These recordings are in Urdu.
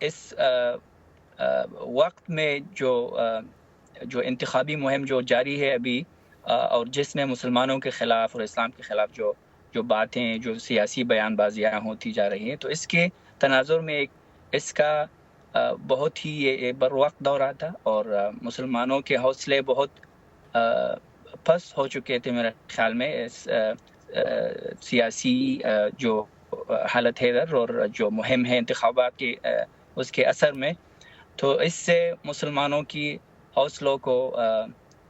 اس وقت میں جو انتخابی مہم جو جاری ہے ابھی، اور جس میں مسلمانوں کے خلاف اور اسلام کے خلاف جو باتیں، جو سیاسی بیان بازیاں ہوتی جا رہی ہیں، تو اس کے تناظر میں اس کا بہت ہی بر وقت دورہ تھا، اور مسلمانوں کے حوصلے بہت پست ہو چکے تھے میرے خیال میں اس سیاسی جو حالت ہے ادھر، اور جو مہم ہے انتخابات کی اس کے اثر میں. تو اس سے مسلمانوں کی حوصلوں کو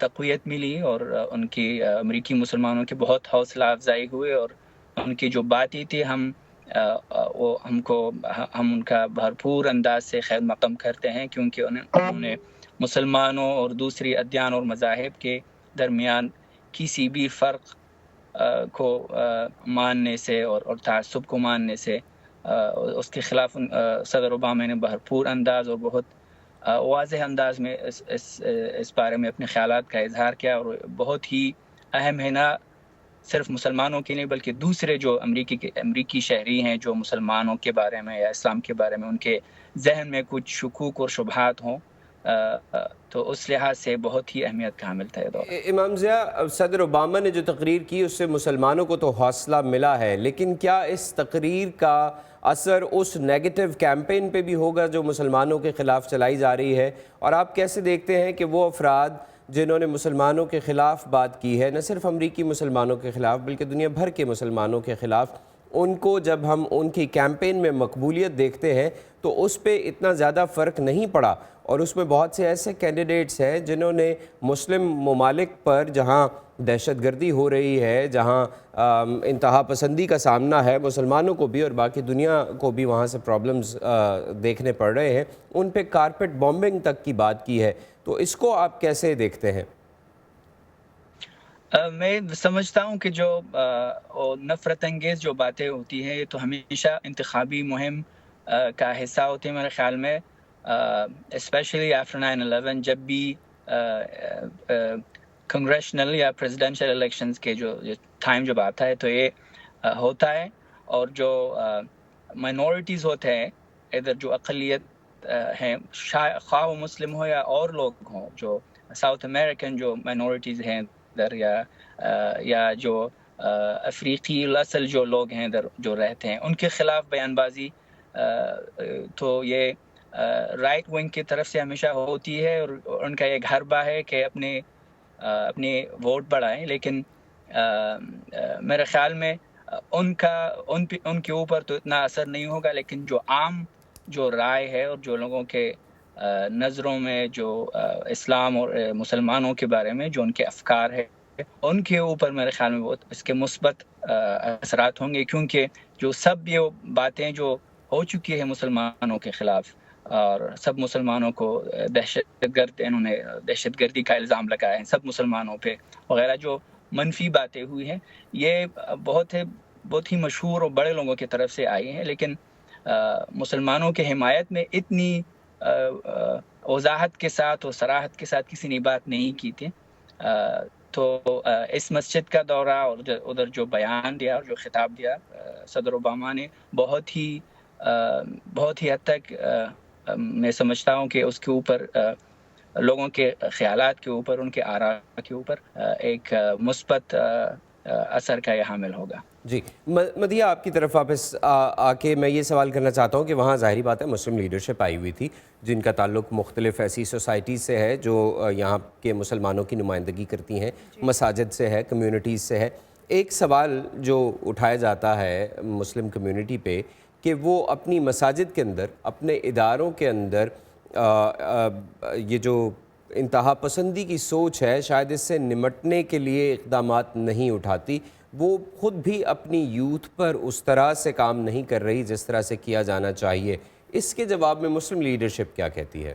تقویت ملی، اور ان کی امریکی مسلمانوں کی بہت حوصلہ افزائی ہوئی، اور ان کی جو باتیں تھی ہم ان کا بھرپور انداز سے خیر مقدم کرتے ہیں، کیونکہ انہوں نے مسلمانوں اور دوسری ادیان اور مذاہب کے درمیان کسی بھی فرق کو ماننے سے اور تعصب کو ماننے سے اس کے خلاف صدر اوباما نے بھرپور انداز اور بہت واضح انداز میں اس بارے میں اپنے خیالات کا اظہار کیا، اور بہت ہی اہم ہے نہ صرف مسلمانوں کے لیے بلکہ دوسرے جو امریکی شہری ہیں جو مسلمانوں کے بارے میں یا اسلام کے بارے میں ان کے ذہن میں کچھ شکوک اور شبہات ہوں، تو اس لحاظ سے بہت ہی اہمیت کا حامل تھا یہ دور. امام ضیاء، صدر اوباما نے جو تقریر کی اس سے مسلمانوں کو تو حوصلہ ملا ہے، لیکن کیا اس تقریر کا اثر اس نیگیٹو کیمپین پہ بھی ہوگا جو مسلمانوں کے خلاف چلائی جا رہی ہے؟ اور آپ کیسے دیکھتے ہیں کہ وہ افراد جنہوں نے مسلمانوں کے خلاف بات کی ہے، نہ صرف امریکی مسلمانوں کے خلاف بلکہ دنیا بھر کے مسلمانوں کے خلاف، ان کو جب ہم ان کی کیمپین میں مقبولیت دیکھتے ہیں تو اس پہ اتنا زیادہ فرق نہیں پڑا، اور اس میں بہت سے ایسے کینڈیڈیٹس ہیں جنہوں نے مسلم ممالک پر جہاں دہشت گردی ہو رہی ہے، جہاں انتہا پسندی کا سامنا ہے مسلمانوں کو بھی اور باقی دنیا کو بھی، وہاں سے پرابلمز دیکھنے پڑ رہے ہیں، ان پہ کارپٹ بومبنگ تک کی بات کی ہے. تو اس کو آپ کیسے دیکھتے ہیں؟ میں سمجھتا ہوں کہ جو نفرت انگیز جو باتیں ہوتی ہیں یہ تو ہمیشہ انتخابی مہم کا حصہ ہوتی ہے میرے خیال میں، اسپیشلی آفٹر 9/11 جب بھی کنگریشنل یا پریزیڈنشل الیکشنز کے جو ٹائم جب آتا ہے تو یہ ہوتا ہے، اور جو مائنورٹیز ہوتے ہیں ادھر، جو اقلیت ہیں، خواہ وہ مسلم ہو یا اور لوگ ہوں، جو ساؤتھ امریکن جو مائنورٹیز ہیں ادھر، یا جو افریقی الاصل جو لوگ ہیں ادھر جو رہتے ہیں، ان کے خلاف بیان بازی تو یہ رائٹ ونگ کی طرف سے ہمیشہ ہوتی ہے، اور ان کا یہ حربہ ہے کہ اپنے ووٹ بڑھائیں. لیکن میرے خیال میں ان کے اوپر تو اتنا اثر نہیں ہوگا، لیکن جو عام جو رائے ہے اور جو لوگوں کے نظروں میں جو اسلام اور مسلمانوں کے بارے میں جو ان کے افکار ہے، ان کے اوپر میرے خیال میں بہت اس کے مثبت اثرات ہوں گے، کیونکہ جو سب یہ باتیں جو ہو چکی ہے مسلمانوں کے خلاف، اور سب مسلمانوں کو انہوں نے دہشت گردی کا الزام لگایا ہے سب مسلمانوں پہ وغیرہ، جو منفی باتیں ہوئی ہیں یہ بہت ہی مشہور اور بڑے لوگوں کی طرف سے آئی ہیں، لیکن مسلمانوں کے حمایت میں اتنی وضاحت کے ساتھ اور صراحت کے ساتھ کسی نے بات نہیں کی تھی. تو اس مسجد کا دورہ اور ادھر جو بیان دیا اور جو خطاب دیا صدر اوباما نے، بہت ہی حد تک میں سمجھتا ہوں کہ اس کے اوپر لوگوں کے خیالات کے اوپر، ان کے آراء کے اوپر ایک مثبت اثر کا یہ حامل ہوگا. جی مدیہ، آپ کی طرف واپس آ کے میں یہ سوال کرنا چاہتا ہوں کہ وہاں ظاہری بات ہے مسلم لیڈرشپ آئی ہوئی تھی جن کا تعلق مختلف ایسی سوسائٹیز سے ہے جو یہاں کے مسلمانوں کی نمائندگی کرتی ہیں، مساجد سے ہے، کمیونٹیز سے ہے. ایک سوال جو اٹھایا جاتا ہے مسلم کمیونٹی پہ کہ وہ اپنی مساجد کے اندر، اپنے اداروں کے اندر یہ جو انتہا پسندی کی سوچ ہے شاید اس سے نمٹنے کے لیے اقدامات نہیں اٹھاتی، وہ خود بھی اپنی یوتھ پر اس طرح سے کام نہیں کر رہی جس طرح سے کیا جانا چاہیے. اس کے جواب میں مسلم لیڈرشپ کیا کہتی ہے؟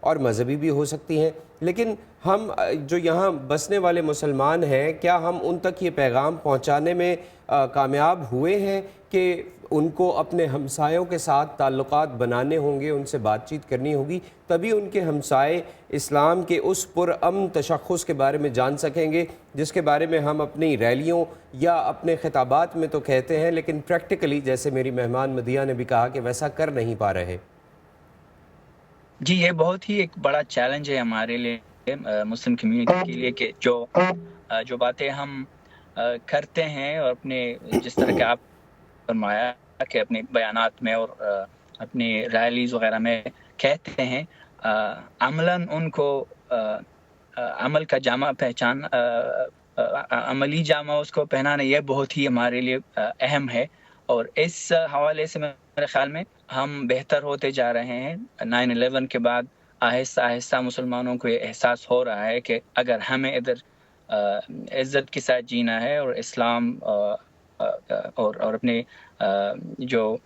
اور مذہبی بھی ہو سکتی ہیں، لیکن ہم جو یہاں بسنے والے مسلمان ہیں، کیا ہم ان تک یہ پیغام پہنچانے میں کامیاب ہوئے ہیں کہ ان کو اپنے ہمسایوں کے ساتھ تعلقات بنانے ہوں گے، ان سے بات چیت کرنی ہوگی، تبھی ان کے ہمسائے اسلام کے اس پرامن تشخص کے بارے میں جان سکیں گے جس کے بارے میں ہم اپنی ریلیوں یا اپنے خطابات میں تو کہتے ہیں، لیکن پریکٹیکلی جیسے میری مہمان مدیہ نے بھی کہا کہ ویسا کر نہیں پا رہے۔ جی، یہ بہت ہی ایک بڑا چیلنج ہے ہمارے لیے، مسلم کمیونٹی کے لیے، کہ جو باتیں ہم کرتے ہیں اور اپنے جس طرح کہ آپ فرمایا کہ اپنے بیانات میں اور اپنے ریلیز وغیرہ میں کہتے ہیں، عملاً ان کو عمل کا جامع پہچان، عملی جامع اس کو پہنانا، یہ بہت ہی ہمارے لیے اہم ہے۔ اور اس حوالے سے میرے خیال میں ہم بہتر ہوتے جا رہے ہیں۔ 9/11 کے بعد آہستہ آہستہ مسلمانوں کو یہ احساس ہو رہا ہے کہ اگر ہمیں ادھر عزت کے ساتھ جینا ہے اور اسلام اور اپنے جو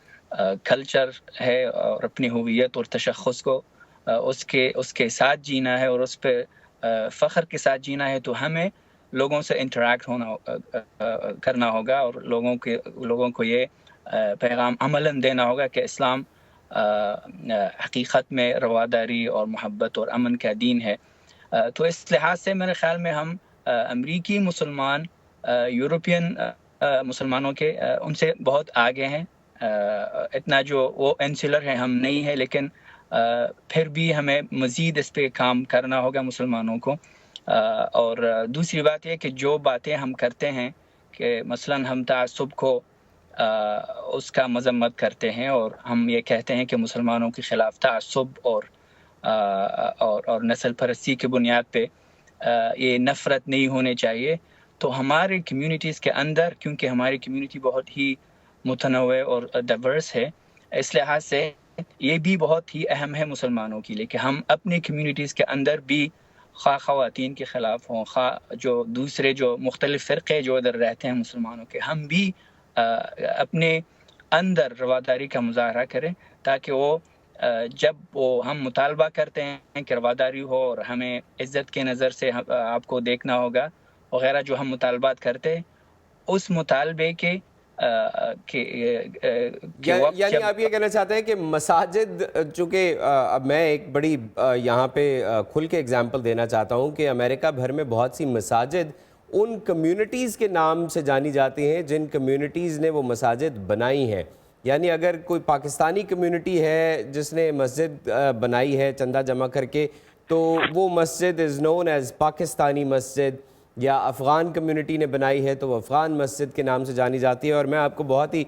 کلچر ہے اور اپنی ہویت اور تشخص کو اس کے ساتھ جینا ہے اور اس پہ فخر کے ساتھ جینا ہے، تو ہمیں لوگوں سے انٹریکٹ کرنا ہوگا اور لوگوں کو یہ پیغام عملاً دینا ہوگا کہ اسلام حقیقت میں رواداری اور محبت اور امن کا دین ہے۔ تو اس لحاظ سے میرے خیال میں ہم امریکی مسلمان یورپین مسلمانوں کے ان سے بہت آگے ہیں۔ اتنا جو وہ انسولر ہیں ہم نہیں ہیں، لیکن پھر بھی ہمیں مزید اس پہ کام کرنا ہوگا مسلمانوں کو۔ اور دوسری بات یہ کہ جو باتیں ہم کرتے ہیں کہ مثلاً ہم تعصب کو اس کا مذمت کرتے ہیں اور ہم یہ کہتے ہیں کہ مسلمانوں کے خلاف تعصب اور نسل پرستی کی بنیاد پہ یہ نفرت نہیں ہونے چاہیے، تو ہماری کمیونٹیز کے اندر، کیونکہ ہماری کمیونٹی بہت ہی متنوع اور ڈائیورس ہے، اس لحاظ سے یہ بھی بہت ہی اہم ہے مسلمانوں کے لیے کہ ہم اپنی کمیونٹیز کے اندر بھی، خواہ خواتین کے خلاف ہوں، خواہ جو دوسرے جو مختلف فرقے جو ادھر رہتے ہیں مسلمانوں کے، ہم بھی اپنے اندر رواداری کا مظاہرہ کریں، تاکہ وہ جب ہم مطالبہ کرتے ہیں کہ رواداری ہو اور ہمیں عزت کے نظر سے آپ کو دیکھنا ہوگا وغیرہ، جو ہم مطالبات کرتے ہیں، اس مطالبے کے یعنی آپ یہ کہنا چاہتے ہیں کہ مساجد، چونکہ اب میں ایک بڑی یہاں پہ کھل کے اگزامپل دینا چاہتا ہوں کہ امریکہ بھر میں بہت سی مساجد ان کمیونٹیز کے نام سے جانی جاتی ہیں جن کمیونٹیز نے وہ مساجد بنائی ہیں۔ یعنی اگر کوئی پاکستانی کمیونٹی ہے جس نے مسجد بنائی ہے چندہ جمع کر کے، تو وہ مسجد از نون ایز پاکستانی مسجد، یا افغان کمیونٹی نے بنائی ہے تو وہ افغان مسجد کے نام سے جانی جاتی ہے۔ اور میں آپ کو بہت ہی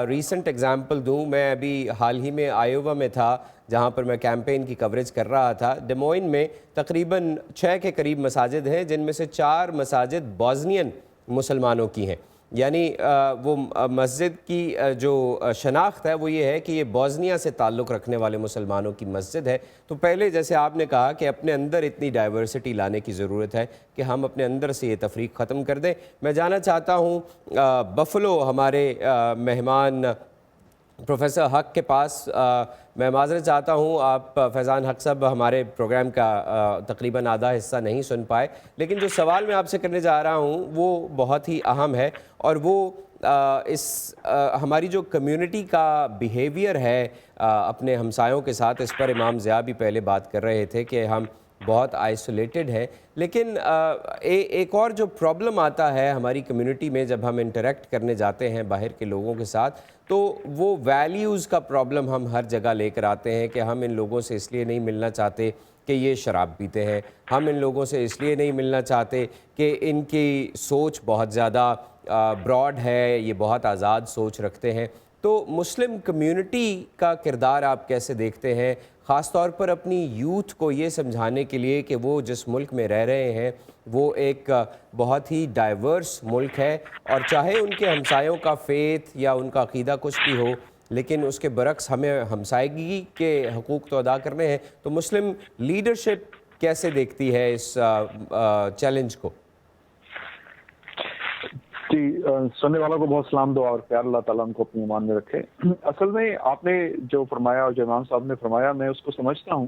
ریسنٹ اگزامپل دوں، میں ابھی حال ہی میں آئیووا میں تھا جہاں پر میں کیمپین کی کوریج کر رہا تھا۔ ڈیموئن میں تقریباً 6 کے قریب مساجد ہیں، جن میں سے 4 مساجد بوزنین مسلمانوں کی ہیں۔ یعنی وہ مسجد کی جو شناخت ہے وہ یہ ہے کہ یہ بوزنیا سے تعلق رکھنے والے مسلمانوں کی مسجد ہے۔ تو پہلے جیسے آپ نے کہا کہ اپنے اندر اتنی ڈائیورسٹی لانے کی ضرورت ہے کہ ہم اپنے اندر سے یہ تفریق ختم کر دیں۔ میں جانا چاہتا ہوں بفلو ہمارے مہمان پروفیسر حق کے پاس۔ میں معذرت چاہتا ہوں، آپ فیضان حق صاحب ہمارے پروگرام کا تقریباً آدھا حصہ نہیں سن پائے، لیکن جو سوال میں آپ سے کرنے جا رہا ہوں وہ بہت ہی اہم ہے، اور وہ ہماری جو کمیونٹی کا بیہیویئر ہے اپنے ہمسایوں کے ساتھ، اس پر امام ضیاء بھی پہلے بات کر رہے تھے کہ ہم بہت آئسولیٹڈ ہیں۔ لیکن ایک اور جو پرابلم آتا ہے ہماری کمیونٹی میں جب ہم انٹریکٹ کرنے جاتے ہیں باہر کے لوگوں کے ساتھ، تو وہ ویلیوز کا پرابلم ہم ہر جگہ لے کر آتے ہیں کہ ہم ان لوگوں سے اس لیے نہیں ملنا چاہتے کہ یہ شراب پیتے ہیں، ہم ان لوگوں سے اس لیے نہیں ملنا چاہتے کہ ان کی سوچ بہت زیادہ براڈ ہے، یہ بہت آزاد سوچ رکھتے ہیں۔ تو مسلم کمیونٹی کا کردار آپ کیسے دیکھتے ہیں، خاص طور پر اپنی یوتھ کو یہ سمجھانے کے لیے کہ وہ جس ملک میں رہ رہے ہیں وہ ایک بہت ہی ڈائیورس ملک ہے، اور چاہے ان کے ہمسایوں کا فیتھ یا ان کا عقیدہ کچھ بھی ہو، لیکن اس کے برعکس ہمیں ہمسائیگی کے حقوق تو ادا کرنے ہیں۔ تو مسلم لیڈرشپ کیسے دیکھتی ہے اس چیلنج کو؟ جی، سننے والوں کو بہت سلام دعا اور پیار، اللہ تعالیٰ ان کو اپنی ایمان میں رکھے۔ اصل میں آپ نے جو فرمایا اور جو امام صاحب نے فرمایا، میں اس کو سمجھتا ہوں،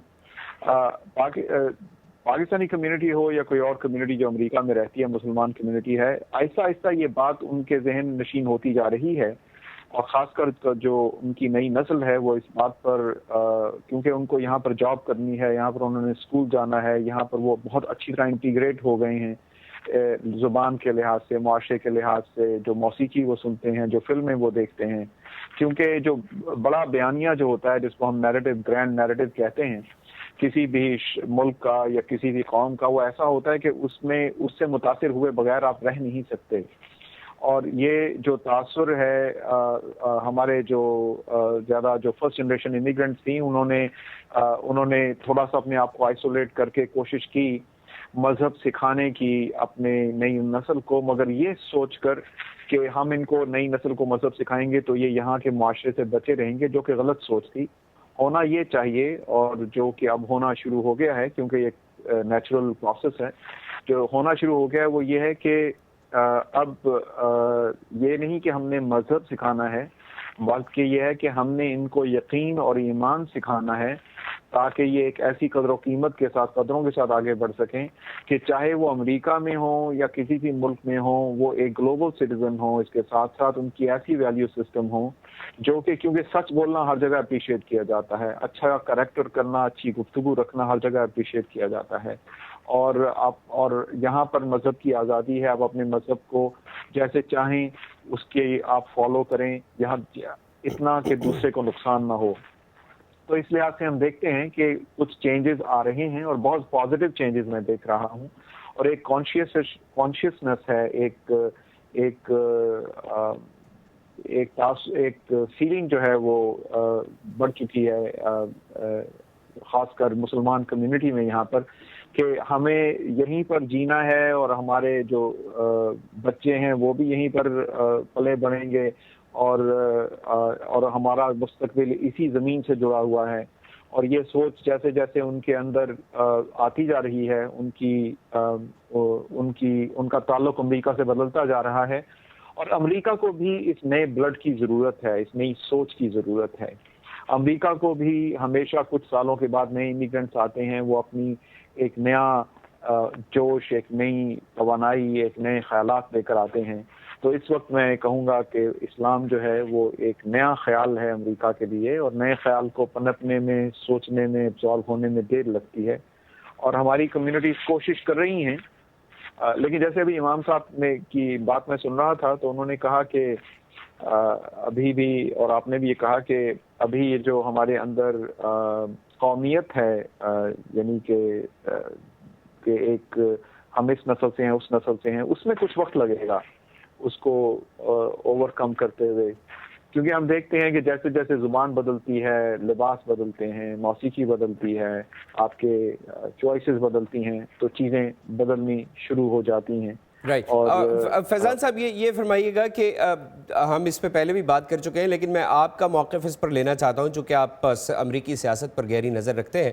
پاکستانی کمیونٹی ہو یا کوئی اور کمیونٹی جو امریکہ میں رہتی ہے، مسلمان کمیونٹی ہے، آہستہ آہستہ یہ بات ان کے ذہن نشین ہوتی جا رہی ہے، اور خاص کر جو ان کی نئی نسل ہے وہ اس بات پر کیونکہ ان کو یہاں پر جاب کرنی ہے، یہاں پر انہوں نے اسکول جانا ہے، یہاں پر وہ بہت اچھی طرح انٹیگریٹ ہو گئے ہیں زبان کے لحاظ سے، معاشرے کے لحاظ سے، جو موسیقی وہ سنتے ہیں، جو فلمیں وہ دیکھتے ہیں، کیونکہ جو بڑا بیانیہ جو ہوتا ہے جس کو ہم نیریٹو، گرینڈ نیریٹو کہتے ہیں کسی بھی ملک کا یا کسی بھی قوم کا، وہ ایسا ہوتا ہے کہ اس سے متاثر ہوئے بغیر آپ رہ نہیں سکتے. اور یہ جو تاثر ہے ہمارے جو زیادہ جو فرسٹ جنریشن امیگرینٹس تھیں، انہوں نے تھوڑا سا اپنے آپ کو آئسولیٹ کر کے کوشش کی مذہب سکھانے کی اپنے نئی نسل کو، مگر یہ سوچ کر کہ ہم ان کو نئی نسل کو مذہب سکھائیں گے تو یہ یہاں کے معاشرے سے بچے رہیں گے، جو کہ غلط سوچ تھی. ہونا یہ چاہیے، اور جو کہ اب ہونا شروع ہو گیا ہے کیونکہ یہ نیچرل پروسیس ہے، جو ہونا شروع ہو گیا ہے وہ یہ ہے کہ اب یہ نہیں کہ ہم نے مذہب سکھانا ہے، بلکہ یہ ہے کہ ہم نے ان کو یقین اور ایمان سکھانا ہے، تاکہ یہ ایک ایسی قدر و قیمت کے ساتھ، قدروں کے ساتھ آگے بڑھ سکیں کہ چاہے وہ امریکہ میں ہوں یا کسی بھی ملک میں ہوں، وہ ایک گلوبل سٹیزن ہوں. اس کے ساتھ ساتھ ان کی ایسی ویلیو سسٹم ہوں جو کہ، کیونکہ سچ بولنا ہر جگہ اپریشیٹ کیا جاتا ہے، اچھا کریکٹر کرنا، اچھی گفتگو رکھنا ہر جگہ اپریشیٹ کیا جاتا ہے، اور یہاں پر مذہب کی آزادی ہے. آپ اپنے مذہب کو جیسے چاہیں اس کے آپ فالو کریں، یہاں اتنا کہ دوسرے کو نقصان نہ ہو. تو اس لحاظ سے ہم دیکھتے ہیں کہ کچھ چینجز آ رہے ہیں، اور بہت پازیٹیو چینجز میں دیکھ رہا ہوں، اور ایک کانشیسنس ہے، ایک فیلنگ جو ہے وہ بڑھ چکی ہے خاص کر مسلمان کمیونٹی میں یہاں پر، کہ ہمیں یہیں پر جینا ہے، اور ہمارے جو بچے ہیں وہ بھی یہیں پر پلے بڑھیں گے، اور ہمارا مستقبل اسی زمین سے جڑا ہوا ہے. اور یہ سوچ جیسے جیسے ان کے اندر آتی جا رہی ہے، ان کا تعلق امریکہ سے بدلتا جا رہا ہے، اور امریکہ کو بھی اس نئے بلڈ کی ضرورت ہے، اس نئی سوچ کی ضرورت ہے. امریکہ کو بھی ہمیشہ کچھ سالوں کے بعد نئے امیگرینٹس آتے ہیں، وہ اپنی ایک نیا جوش، ایک نئی توانائی، ایک نئے خیالات لے کر آتے ہیں. تو اس وقت میں کہوں گا کہ اسلام جو ہے وہ ایک نیا خیال ہے امریکہ کے لیے، اور نئے خیال کو پنپنے میں، سوچنے میں، ایبزارب ہونے میں دیر لگتی ہے، اور ہماری کمیونٹیز کوشش کر رہی ہیں. لیکن جیسے ابھی امام صاحب کی بات میں سن رہا تھا، تو انہوں نے کہا کہ ابھی بھی، اور آپ نے بھی یہ کہا کہ ابھی یہ جو ہمارے اندر قومیت ہے، یعنی کہ ایک ہم اس نسل سے ہیں، اس نسل سے ہیں، اس میں کچھ وقت لگے گا اس کو اوور کم کرتے ہوئے، کیونکہ ہم دیکھتے ہیں کہ جیسے جیسے زبان بدلتی ہے، لباس بدلتے ہیں، موسیقی بدلتی ہے، آپ کے چوائسز بدلتی ہیں، تو چیزیں بدلنی شروع ہو جاتی ہیں. رائٹ. فیضان صاحب یہ فرمائیے گا کہ ہم اس پہ پہلے بھی بات کر چکے ہیں، لیکن میں آپ کا موقف اس پر لینا چاہتا ہوں چونکہ آپ امریکی سیاست پر گہری نظر رکھتے ہیں.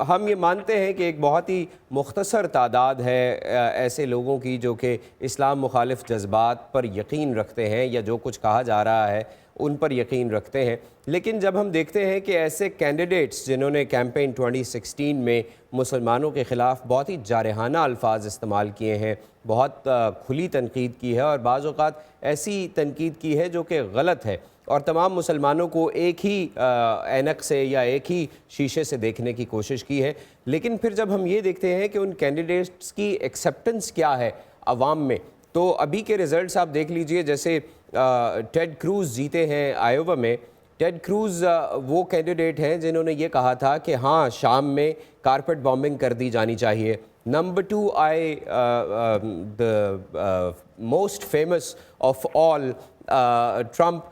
ہم یہ مانتے ہیں کہ ایک بہت ہی مختصر تعداد ہے ایسے لوگوں کی جو کہ اسلام مخالف جذبات پر یقین رکھتے ہیں، یا جو کچھ کہا جا رہا ہے ان پر یقین رکھتے ہیں. لیکن جب ہم دیکھتے ہیں کہ ایسے کینڈیڈیٹس جنہوں نے کیمپین 2016 میں مسلمانوں کے خلاف بہت ہی جارحانہ الفاظ استعمال کیے ہیں، بہت کھلی تنقید کی ہے، اور بعض اوقات ایسی تنقید کی ہے جو کہ غلط ہے، اور تمام مسلمانوں کو ایک ہی اینک سے یا ایک ہی شیشے سے دیکھنے کی کوشش کی ہے. لیکن پھر جب ہم یہ دیکھتے ہیں کہ ان کینڈیڈیٹس کی ایکسیپٹنس کیا ہے عوام میں، تو ابھی کے ریزلٹس آپ دیکھ لیجئے. جیسے ٹیڈ کروز جیتے ہیں آئیووا میں. ٹیڈ کروز وہ کینڈیڈیٹ ہیں جنہوں نے یہ کہا تھا کہ ہاں شام میں کارپیٹ بامبنگ کر دی جانی چاہیے. نمبر 2 آئے the most famous of all Trump.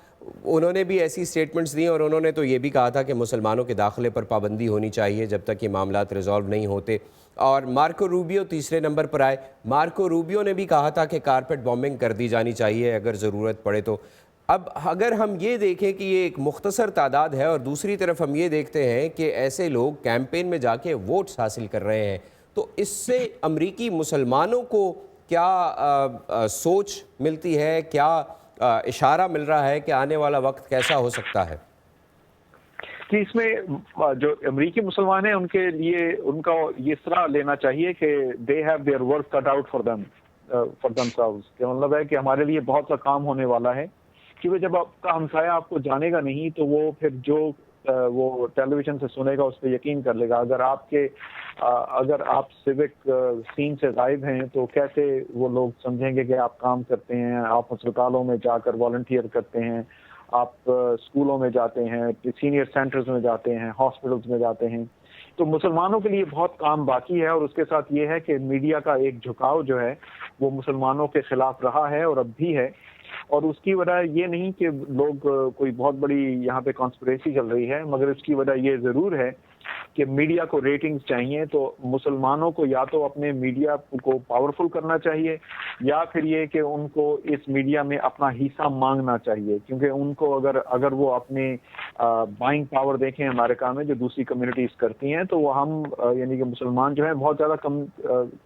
انہوں نے بھی ایسی سٹیٹمنٹس دی، اور انہوں نے تو یہ بھی کہا تھا کہ مسلمانوں کے داخلے پر پابندی ہونی چاہیے جب تک یہ معاملات ریزالو نہیں ہوتے. اور مارکو روبیو تیسرے نمبر پر آئے. مارکو روبیو نے بھی کہا تھا کہ کارپیٹ بامبنگ کر دی جانی چاہیے اگر ضرورت پڑے تو. اب اگر ہم یہ دیکھیں کہ یہ ایک مختصر تعداد ہے، اور دوسری طرف ہم یہ دیکھتے ہیں کہ ایسے لوگ کیمپین میں جا کے ووٹس حاصل کر رہے ہیں، تو اس سے امریکی مسلمانوں کو کیا سوچ ملتی ہے، کیا اشارہ مل رہا ہے کہ آنے والا وقت کیسا ہو سکتا ہے؟ کہ اس میں جو امریکی مسلمان ہیں ان کے لیے ان کا یہ اس طرح لینا چاہیے کہ they have their work cut out for themselves, کہ مطلب ہے کہ ہمارے لیے بہت سا کام ہونے والا ہے، کیونکہ جب آپ کا ہمسایہ آپ کو جانے گا نہیں تو وہ پھر جو وہ ٹیلی ویژن سے سنے گا اس پہ یقین کر لے گا۔ اگر آپ سیوک سین سے غائب ہیں تو کیسے وہ لوگ سمجھیں گے کہ آپ کام کرتے ہیں، آپ ہسپتالوں میں جا کر والنٹیئر کرتے ہیں، آپ اسکولوں میں جاتے ہیں، سینئر سینٹرز میں جاتے ہیں، ہاسپٹلز میں جاتے ہیں۔ تو مسلمانوں کے لیے بہت کام باقی ہے، اور اس کے ساتھ یہ ہے کہ میڈیا کا ایک جھکاؤ جو ہے وہ مسلمانوں کے خلاف رہا ہے اور اب بھی ہے، اور اس کی وجہ یہ نہیں کہ لوگ کوئی بہت بڑی یہاں پہ کانسپریسی چل رہی ہے، مگر اس کی وجہ یہ ضرور ہے کہ میڈیا کو ریٹنگز چاہیے۔ تو مسلمانوں کو یا تو اپنے میڈیا کو پاورفل کرنا چاہیے، یا پھر یہ کہ ان کو اس میڈیا میں اپنا حصہ مانگنا چاہیے، کیونکہ ان کو اگر وہ اپنے بائنگ پاور دیکھیں امریکہ میں جو دوسری کمیونٹیز کرتی ہیں، تو وہ ہم یعنی کہ مسلمان جو ہیں بہت زیادہ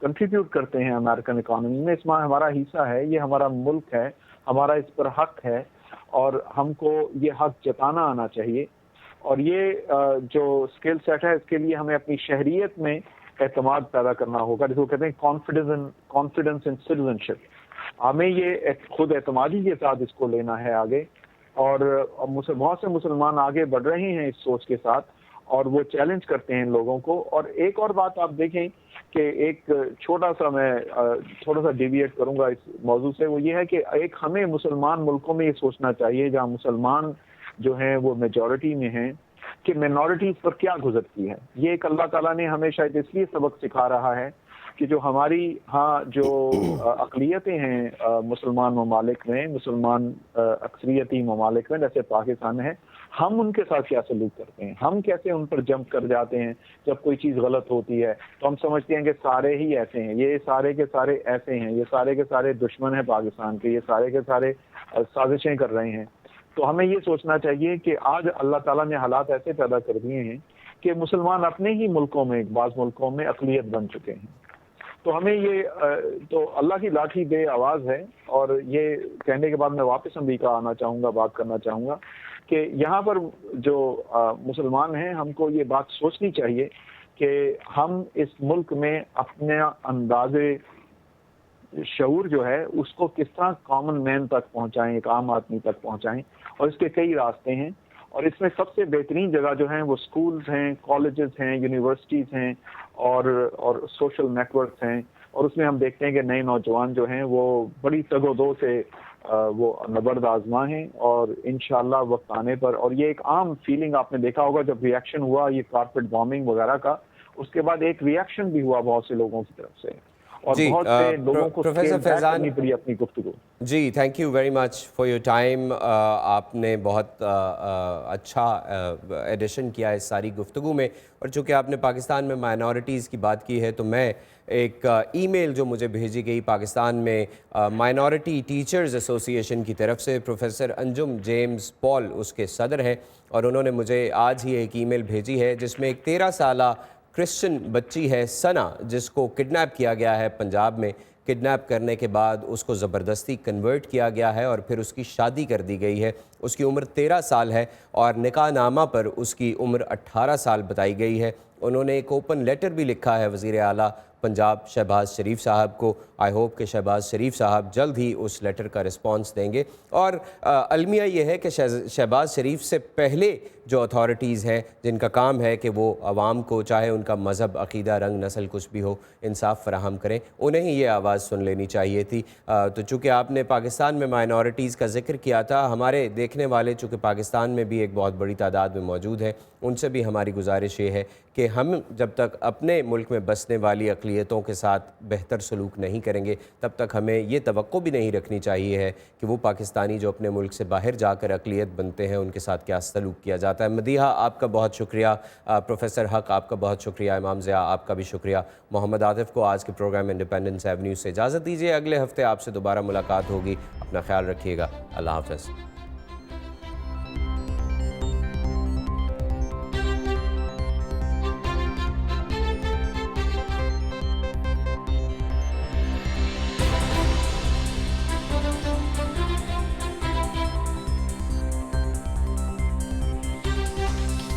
کنٹریبیوٹ کرتے ہیں امریکن اکانومی میں۔ اس میں ہمارا حصہ ہے، یہ ہمارا ملک ہے، ہمارا اس پر حق ہے، اور ہم کو یہ حق جتانا آنا چاہیے۔ اور یہ جو اسکل سیٹ ہے اس کے لیے ہمیں اپنی شہریت میں اعتماد پیدا کرنا ہوگا، جس کو کہتے ہیں کانفیڈنس ان سٹیزنشپ۔ ہمیں یہ خود اعتمادی کے ساتھ اس کو لینا ہے آگے، اور بہت سے مسلمان آگے بڑھ رہے ہیں اس سوچ کے ساتھ، اور وہ چیلنج کرتے ہیں لوگوں کو۔ اور ایک اور بات آپ دیکھیں کہ ایک چھوٹا سا ڈیویٹ کروں گا اس موضوع سے، وہ یہ ہے کہ ایک ہمیں مسلمان ملکوں میں یہ سوچنا چاہیے جہاں مسلمان جو ہیں وہ میجورٹی میں ہیں، کہ مینورٹیز پر کیا گزرتی ہے۔ یہ ایک اللہ تعالیٰ نے ہمیں شاید اس لیے سبق سکھا رہا ہے کہ جو ہماری جو اقلیتیں ہیں مسلمان ممالک میں، مسلمان اکثریتی ممالک میں جیسے پاکستان ہے، ہم ان کے ساتھ کیا سلوک کرتے ہیں، ہم کیسے ان پر جمپ کر جاتے ہیں جب کوئی چیز غلط ہوتی ہے، تو ہم سمجھتے ہیں کہ سارے ہی ایسے ہیں، یہ سارے کے سارے ایسے ہیں، یہ سارے کے سارے دشمن ہیں پاکستان کے، یہ سارے کے سارے سازشیں کر رہے ہیں۔ تو ہمیں یہ سوچنا چاہیے کہ آج اللہ تعالیٰ نے حالات ایسے پیدا کر دیے ہیں کہ مسلمان اپنے ہی ملکوں میں، بعض ملکوں میں اقلیت بن چکے ہیں۔ تو ہمیں یہ تو اللہ کی لاٹھی بے آواز ہے، اور یہ کہنے کے بعد میں واپس امریکہ آنا چاہوں گا، بات کرنا چاہوں گا کہ یہاں پر جو مسلمان ہیں ہم کو یہ بات سوچنی چاہیے کہ ہم اس ملک میں اپنے اندازے شعور جو ہے اس کو کس طرح کامن مین تک پہنچائیں، ایک عام آدمی تک پہنچائیں، اور اس کے کئی راستے ہیں۔ اور اس میں سب سے بہترین جگہ جو ہیں وہ سکولز ہیں، کالجز ہیں، یونیورسٹیز ہیں، اور سوشل نیٹورکس ہیں، اور اس میں ہم دیکھتے ہیں کہ نئے نوجوان جو ہیں وہ بڑی تگ و دو سے وہ نبرد آزما ہیں، اور انشاءاللہ وقت آنے پر، اور یہ ایک عام فیلنگ آپ نے دیکھا ہوگا جب ری ایکشن ہوا یہ کارپیٹ بامبنگ وغیرہ کا، اس کے بعد ایک ری ایکشن بھی ہوا بہت سے لوگوں کی طرف سے، اور بہت سے لوگوں کو پروفیسر فیضان کرنی پڑی اپنی گفتگو۔ جی thank you very much for your time. آپ نے بہت اچھا ایڈیشن کیا ہے اس ساری گفتگو میں، اور چونکہ آپ نے پاکستان میں مائنورٹیز کی بات کی ہے تو میں ایک ای میل جو مجھے بھیجی گئی پاکستان میں مائنورٹی ٹیچرز ایسوسی ایشن کی طرف سے، پروفیسر انجم جیمز پال اس کے صدر ہیں، اور انہوں نے مجھے آج ہی ایک ای میل بھیجی ہے جس میں ایک 13 سالہ کرسچن بچی ہے ثنا، جس کو کڈنیپ کیا گیا ہے پنجاب میں۔ کڈنیپ کرنے کے بعد اس کو زبردستی کنورٹ کیا گیا ہے اور پھر اس کی شادی کر دی گئی ہے۔ اس کی عمر 13 سال ہے اور نکاح نامہ پر اس کی عمر 18 سال بتائی گئی ہے۔ انہوں نے ایک اوپن لیٹر بھی لکھا ہے وزیر اعلیٰ پنجاب شہباز شریف صاحب کو۔ آئی ہوپ کہ شہباز شریف صاحب جلد ہی اس لیٹر کا رسپانس دیں گے، اور المیہ یہ ہے کہ شہباز شریف سے پہلے جو اتھارٹیز ہیں جن کا کام ہے کہ وہ عوام کو، چاہے ان کا مذہب، عقیدہ، رنگ، نسل کچھ بھی ہو، انصاف فراہم کریں، انہیں ہی یہ آواز سن لینی چاہیے تھی۔ تو چونکہ آپ نے پاکستان میں مائنورٹیز کا ذکر کیا تھا، ہمارے دیکھنے والے چونکہ پاکستان میں بھی ایک بہت بڑی تعداد میں موجود ہیں، ان سے بھی ہماری گزارش یہ ہے کہ ہم جب تک اپنے ملک میں بسنے والی اقلیتوں کے ساتھ بہتر سلوک نہیں کریں گے تب تک ہمیں یہ توقع بھی نہیں رکھنی چاہیے ہے کہ وہ پاکستانی جو اپنے ملک سے باہر جا کر اقلیت بنتے ہیں ان کے ساتھ کیا سلوک کیا جاتا ہے۔ مدیحہ آپ کا بہت شکریہ، پروفیسر حق آپ کا بہت شکریہ، امام ضیاء آپ کا بھی شکریہ۔ محمد عاطف کو آج کے پروگرام انڈیپینڈنس ایونیو سے اجازت دیجیے، اگلے ہفتے آپ سے دوبارہ ملاقات ہوگی، اپنا خیال رکھیے گا، اللہ حافظ۔